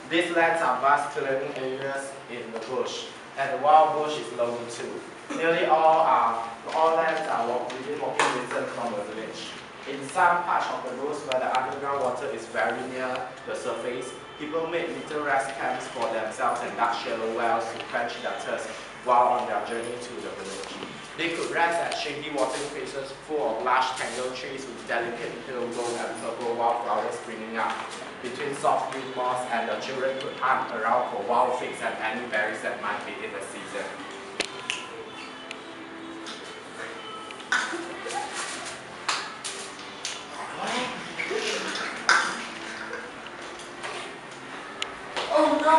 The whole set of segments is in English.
These lands are vast clearing areas in the bush, and the wild bush is lonely too. Nearly all lands are within walking distance from the village. In some parts of the bush where the underground water is very near the surface, people make little rest camps for themselves and dug shallow wells to quench their thirst while on their journey to the village. They could rest at shady watering places full of large tangled trees with delicate pale gold and purple wildflowers springing up between soft green moss, and the children could hunt around for wild figs and any berries that might be in the season. Oh no!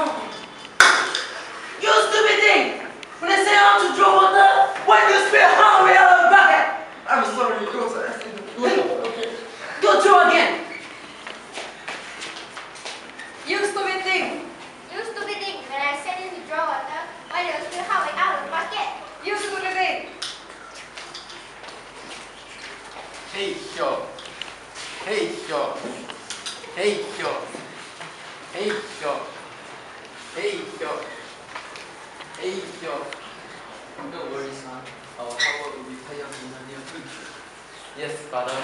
You stupid thing! When I say how to draw water, why do you spill halfway out of the bucket? I'm sorry, go sir. Go draw again! You stupid thing! You stupid thing! When I send you to draw water, why do you spill halfway out of the bucket? You stupid thing! Hey yo! Hey yo! Hey yo! Hey yo! Hey yo! Hey yo! Don't worry, son. Our power will be paid off in the near future. Yes, father.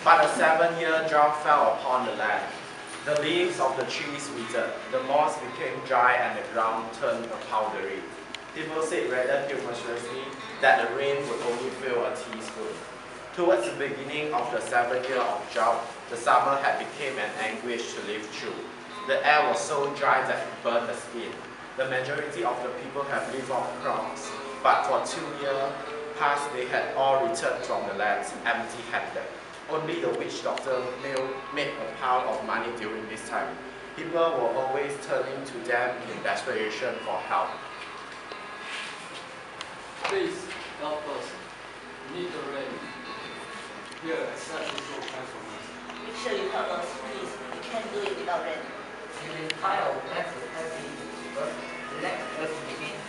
But a 7-year drought fell upon the land. The leaves of the trees withered, the moss became dry, and the ground turned powdery. People said rather humorously that the rain would only fill a teaspoon. Towards the beginning of the 7th year of drought, the summer had become an anguish to live through. The air was so dry that it burned the skin. The majority of the people have lived off crops, but for 2 years past they had all returned from the lands empty-handed. Only the witch doctor made a pile of money during this time. People were always turning to them in desperation for help. Please help us. We need the rain. Here, accept this little price from us. Make sure you help us, please. We can't do it without rain. You will tie our bags with heavy, but let us begin to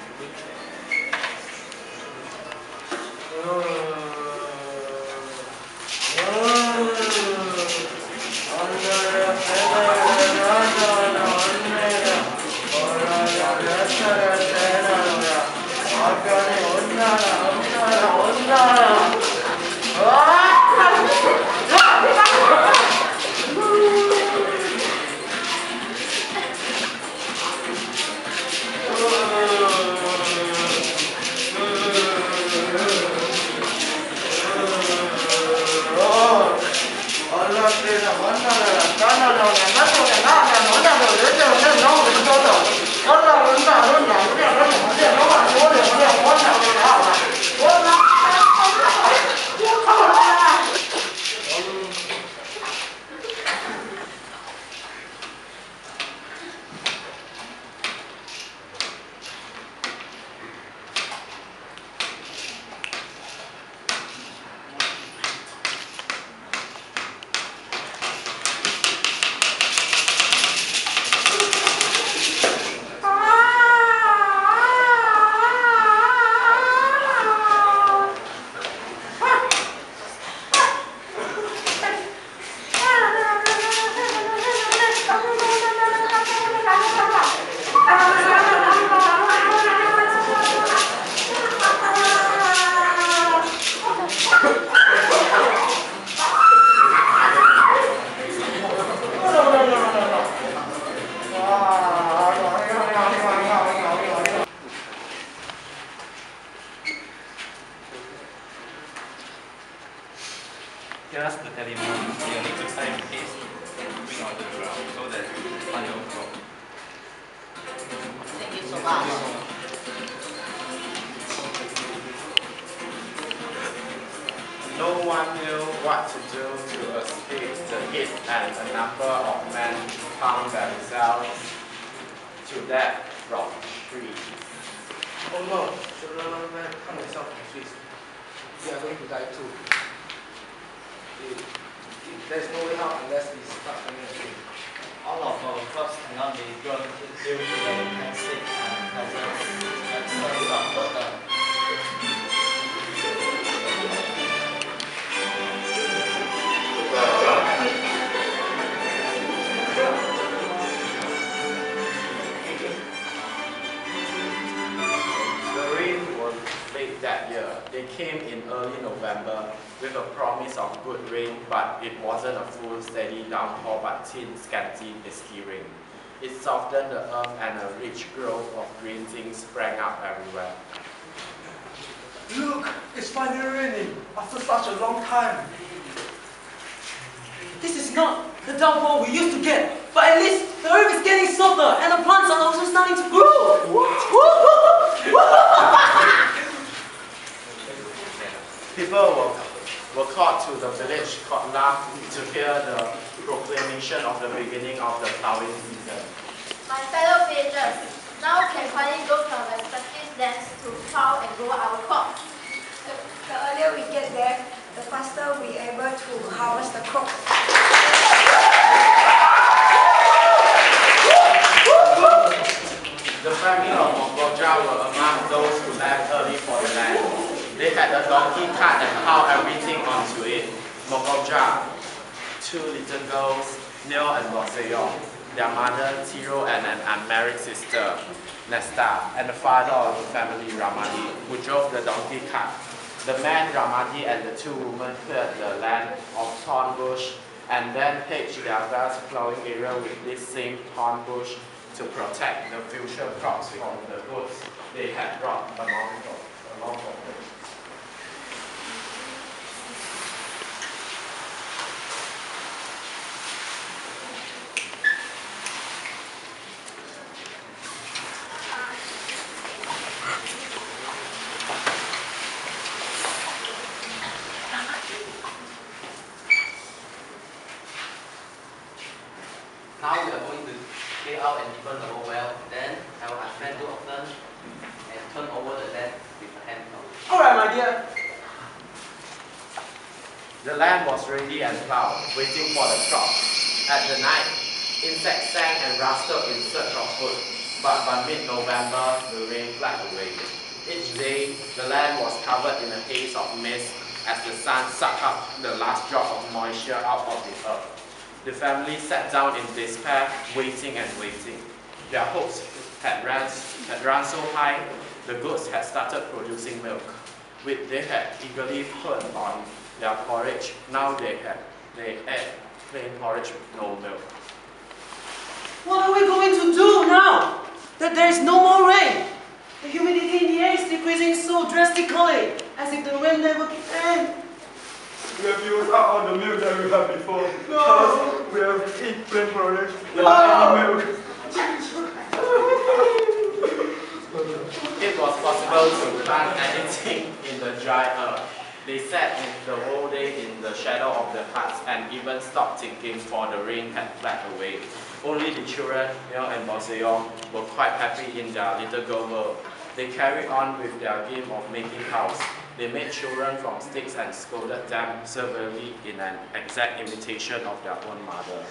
Here's the telephone. You need to sign paste moving on the ground so that on your phone. Thank you so much. No one knew what to do to escape the heat, and a number of men found themselves to death from trees. Oh no, children hung themselves from trees. We are going to die too. There's no way out unless we start coming a tree. all of our crops cannot be grown due to the intensive and hazardous absence of water. They came in early November with a promise of good rain, but it wasn't a full steady downpour but thin, scanty, misty rain. It softened the earth and a rich growth of green things sprang up everywhere. Look, it's finally raining after such a long time. This is not the downpour we used to get, but at least the earth is getting softer and the plants are also starting to grow. People were called to the village called La to hear the proclamation of the beginning of the plowing season. My fellow villagers, now can finally go to our respective lands to plow and grow our crops. The earlier we get there, the faster we are able to harvest the crop. The family of Mongoja were among those who left early for the land. They had a donkey cart and piled everything onto it. Mongoja, 2 little girls, Neil and Roseyong, their mother Tiro and an unmarried sister, Nesta, and the father of the family, Ramadi, who drove the donkey cart. The man, Ramadi, and the 2 women cleared the land of thorn bush and then hedged their vast plowing area with this same thorn bush to protect the future crops from the goods they had brought along from them. Now we are going to clear out and deepen the whole well. Then I will unfan 2 of them and turn over the land with a hand plow. Alright, my dear. The land was ready and plowed, waiting for the crop. At the night, insects sang and rustled in search of food, but by mid-November, the rain fled away. Each day, the land was covered in a haze of mist as the sun sucked up the last drop of moisture out of the earth. The family sat down in despair, waiting and waiting. Their hopes had run so high, the goats had started producing milk, which they had eagerly put on their porridge. Now they ate plain porridge with no milk. What are we going to do now that there is no more rain? The humidity in the air is decreasing so drastically, as if the rain never came. We have used up all the milk that we had before. No! We have eaten plain porridge without any milk. It was possible to plant anything in the dry earth. They sat the whole day in the shadow of the huts and even stopped thinking, for the rain had fled away. Only the children, Neil and Roseyong, were quite happy in their little girl world. They carried on with their game of making house. They made children from sticks and scolded them severely in an exact imitation of their own mother.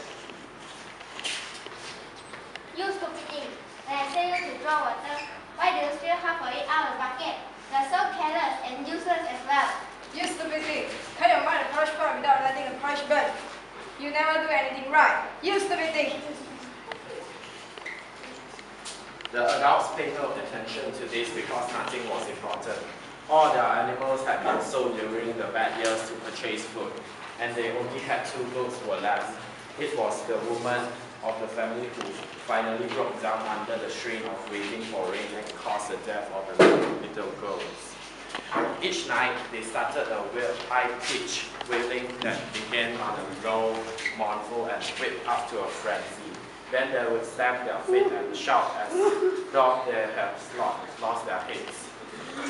You stupid thing! When I say you to draw water, why do you spill half of it out of the bucket? You're so careless and useless as well. You stupid thing! Cut your mind a porridge pot without letting the porridge burn. You never do anything right. You stupid thing! The adults paid no attention to this because nothing was important. All their animals had been sold during the bad years to purchase food, and they only had 2 goats were left. It was the woman of the family who finally broke down under the strain of waiting for rain and caused the death of the little girls. Each night, they started a weird high-pitched wailing that began on a low, mournful, and whipped up to a frenzy. Then they would stamp their feet and shout as though they had lost their heads. I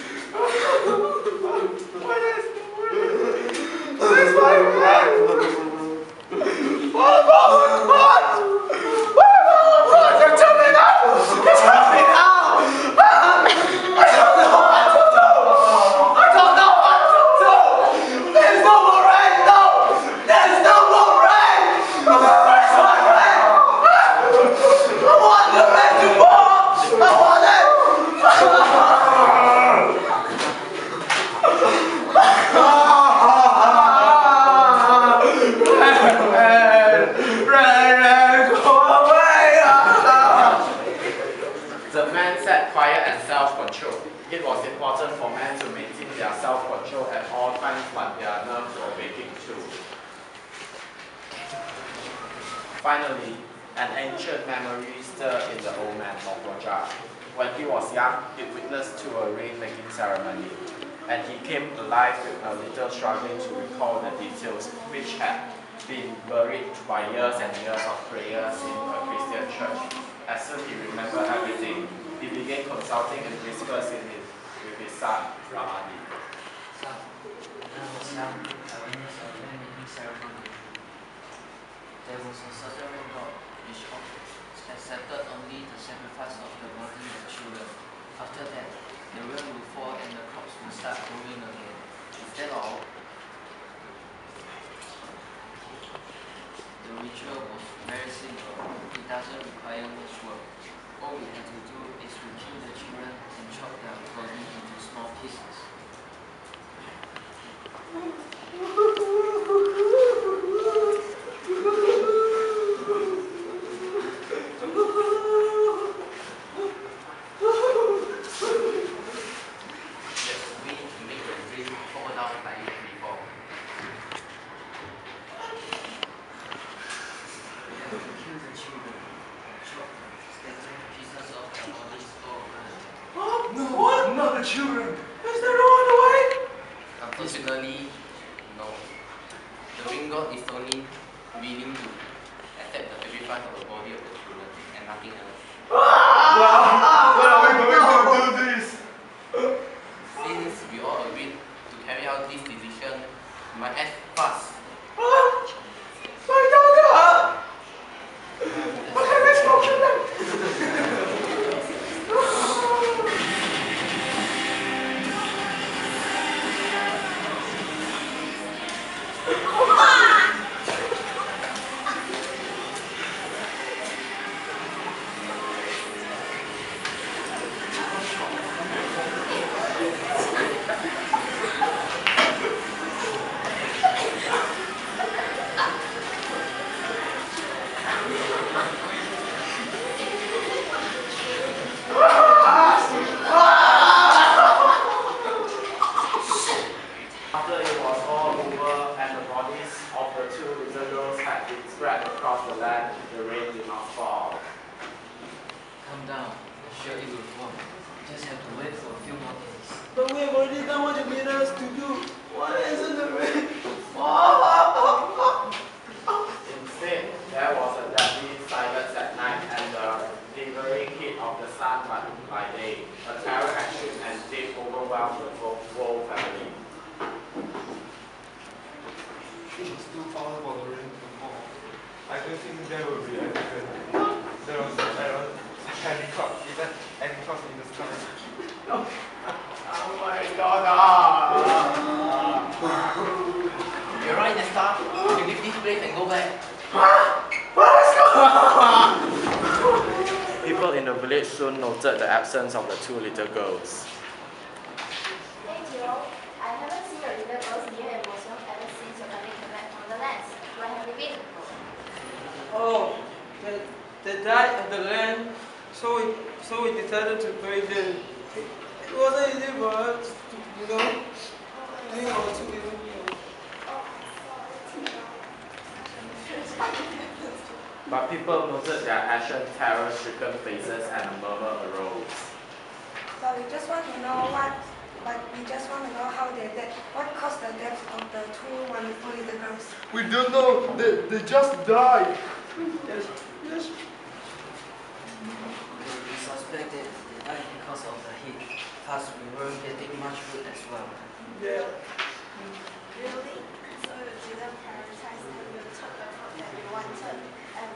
want the rain to fall! I want it! self-control. It was important for men to maintain their self-control at all times, but their nerves were waking too. Finally, an ancient memory stirred in the old man of Roger. When he was young, he witnessed to a rain-making ceremony, and he came alive with a little struggling to recall the details which had been buried by years and years of prayers in a Christian church. As soon as he remembered everything, he began consulting in whispers with his son, Ramadi. Son, when I was young, I witnessed a rain-making ceremony. There was a certain rain god which accepted only the sacrifice of the body of children. After that, the rain will fall and the crops will start growing again. Is that all? The ritual was very simple. It doesn't require much work. All we had to do is to kill the children and chop their body into small pieces. Children, is there no other way? Unfortunately, no. The ring god is only willing to accept the sacrifice of the body of the children and nothing else. When are we going to do this? Since we all agreed to carry out this decision, we might act fast. My daughter! What have I spoken them? After it was all over and the bodies of the two little girls had been spread across the land, the rain did not fall. Calm down. I'm sure it will fall. You just have to wait for a few more days. But we have already done what you need us to do. Why isn't the rain? Instead, there was a deadly silence at night and the lingering heat of the sun by day. A terror had shook and deep overwhelmed the whole family. It's too far for the rain to fall. I don't think there will be anything. There was any clouds, even any clouds in the sky. Oh my God! You're right, Nesta. You leave this place and go back. People in the village soon noted the absence of the two little girls. Hey Joe, I haven't seen your little girls near Emotion ever since your family came back from the lands. Where have you been? Oh, they died at the land, so we decided to bury them. It wasn't easy for us, doing our two little girls. But people noted their ashen, terror-stricken faces and a murmur arose. But we just want to know how they died. What caused the death of the two wonderful little girls? We don't know. They just died. Yes. We suspected they died because of the heat. Plus, we weren't getting much food as well. Yeah. Really? So you didn't prioritize them, you took the food that you wanted and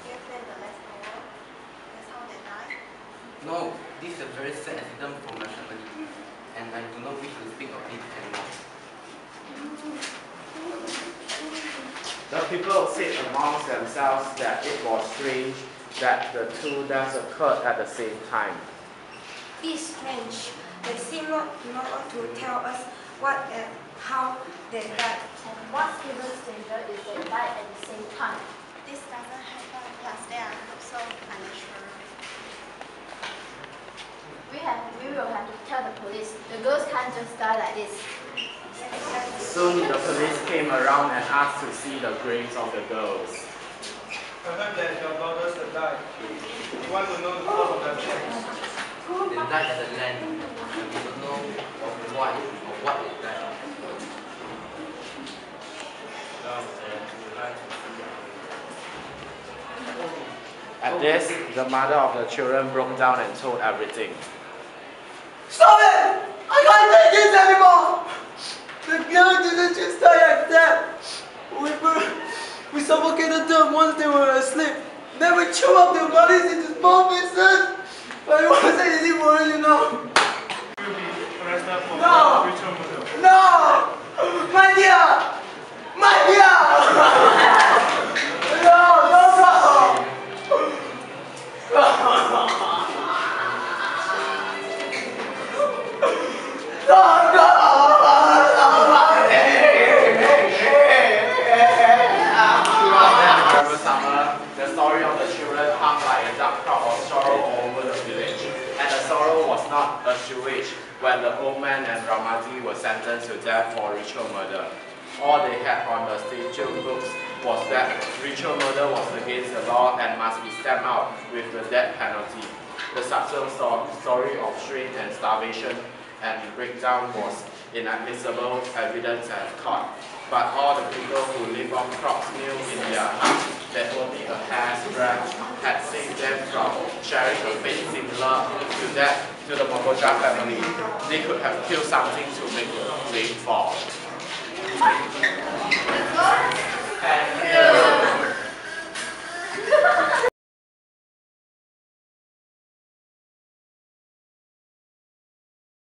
gave them the leftover? That's how they died? No, this is a very sad accident for my family, and I do not wish to speak of it anymore. The people said amongst themselves that it was strange that the two deaths occurred at the same time. It's strange. They seem not want to tell us what and how they died. And what's even stranger is they died at the same time. This doesn't happen, plus they are so unnatural. We will have to tell the police. The girls can't just die like this. Soon the police came around and asked to see the graves of the girls. I heard that your daughters have died. You want to know the cause of their death? They died at the land, and we don't know of what they died. At this, the mother of the children broke down and told everything. Stop it! I can't take this anymore! The girl didn't just die like that. We suffocated them once they were asleep. Then we chewed up their bodies into small pieces. But it wasn't easy for us, you know. No! No! My dear! My dear! No, no, no! Summer, the story of the children hung like a dark cloud of sorrow over the village. And the sorrow was not assuaged when the old man and Ramaji were sentenced to death for ritual murder. All they had on the statute books was that ritual murder was against the law and must be stamped out with the death penalty. The subsequent story of strain and starvation and breakdown was inadmissible evidence at court. But all the people who live on crops meal in their huts that only a hair's breadth had saved them from sharing a fate similar to that to the Mokoja family. They could have killed something to make the blame fall.